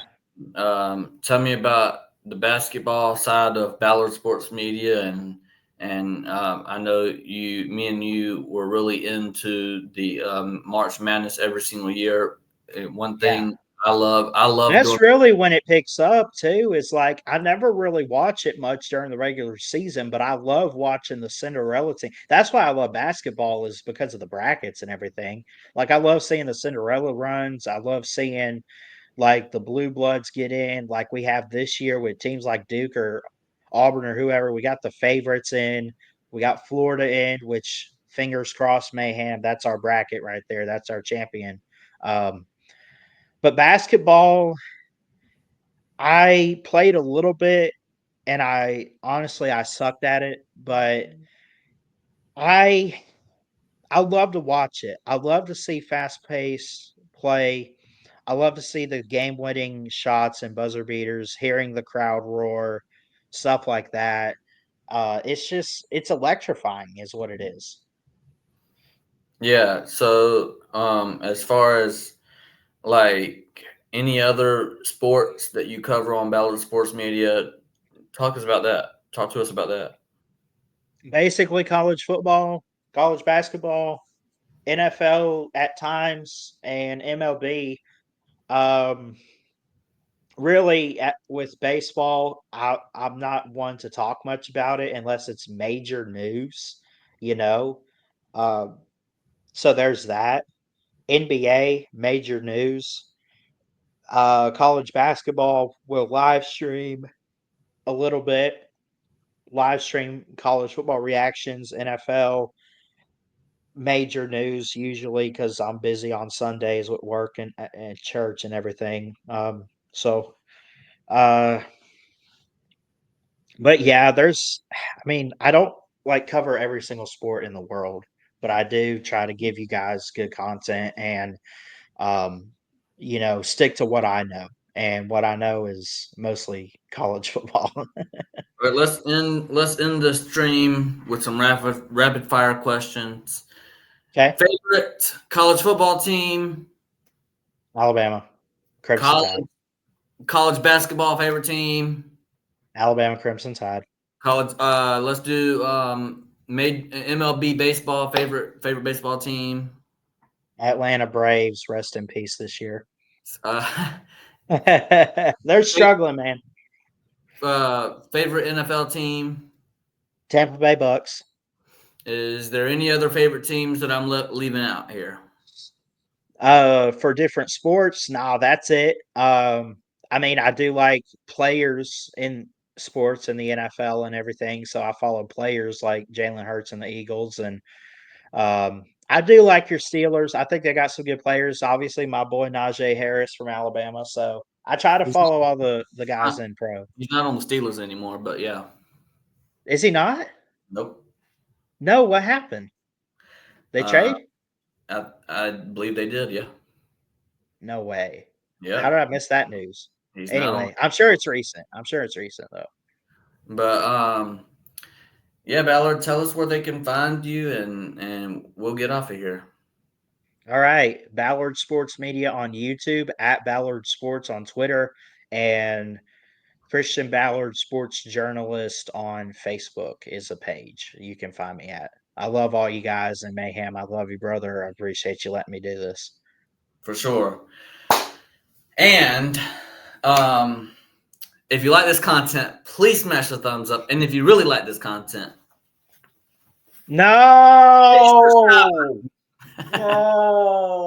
Yeah, tell me about the basketball side of Ballard Sports Media, and I know me and you were really into the March Madness every single year. And one yeah. thing I love That's doing. really when it picks up too. Is like I never really watch it much during the regular season, but I love watching the Cinderella team. That's why I love basketball is because of the brackets and everything. Like I love seeing the Cinderella runs. I love seeing like the blue bloods get in like we have this year with teams like Duke or Auburn or whoever. We got the favorites in. We got Florida in, which fingers crossed Mayhem. That's our bracket right there. That's our champion. Um, but basketball, I played a little bit and I honestly I sucked at it, but I I love to watch it. I love to see fast pace play. I love to see the game winning shots and buzzer beaters, hearing the crowd roar, stuff like that. It's just it's electrifying is what it is. Yeah. So as far as like any other sports that you cover on Ballard Sports Media, talk us about that. Talk to us about that. Basically college football, college basketball, NFL at times, and MLB. Um, really, with baseball, I'm not one to talk much about it unless it's major news, you know. Um, so there's that. NBA, major news. College basketball will live stream a little bit, live stream college football reactions, NFL, major news usually because I'm busy on Sundays with work and church and everything. So, uh, but yeah, I mean, I don't like cover every single sport in the world, but I do try to give you guys good content and, um, stick to what I know. And what I know is mostly college football. All right, let's end the stream with some rapid fire questions. Okay. Favorite college football team, Alabama, Crimson Tide. college college basketball favorite team, Alabama Crimson Tide. college. Let's do made MLB baseball favorite baseball team. Atlanta Braves, rest in peace this year. Uh, They're struggling, man. favorite NFL team. Tampa Bay Bucks. Is there any other favorite teams that I'm leaving out here? For different sports, nah, that's it. I mean, I do like players in sports in the NFL and everything, so I follow players like Jalen Hurts and the Eagles, and I do like your Steelers. I think they got some good players. Obviously, my boy Najee Harris from Alabama, so I try to He's follow all the guys not, in pro. he's not on the Steelers anymore, but yeah, Is he not? nope. No, what happened? They Uh, trade? I believe they did. Yeah, No way. How did yep. I miss that news? He's not on. Anyway, I'm sure it's recent. I'm sure it's recent though. But Yeah, Ballard, tell us where they can find you, and we'll get off of here. All right. Ballard Sports Media on YouTube, at Ballard Sports on Twitter, and Christian Ballard Sports Journalist on Facebook is a page you can find me at. I love all you guys in Mayhem. I love you, brother. I appreciate you letting me do this. For sure. And if you like this content, please smash the thumbs up. And if you really like this content, No! No!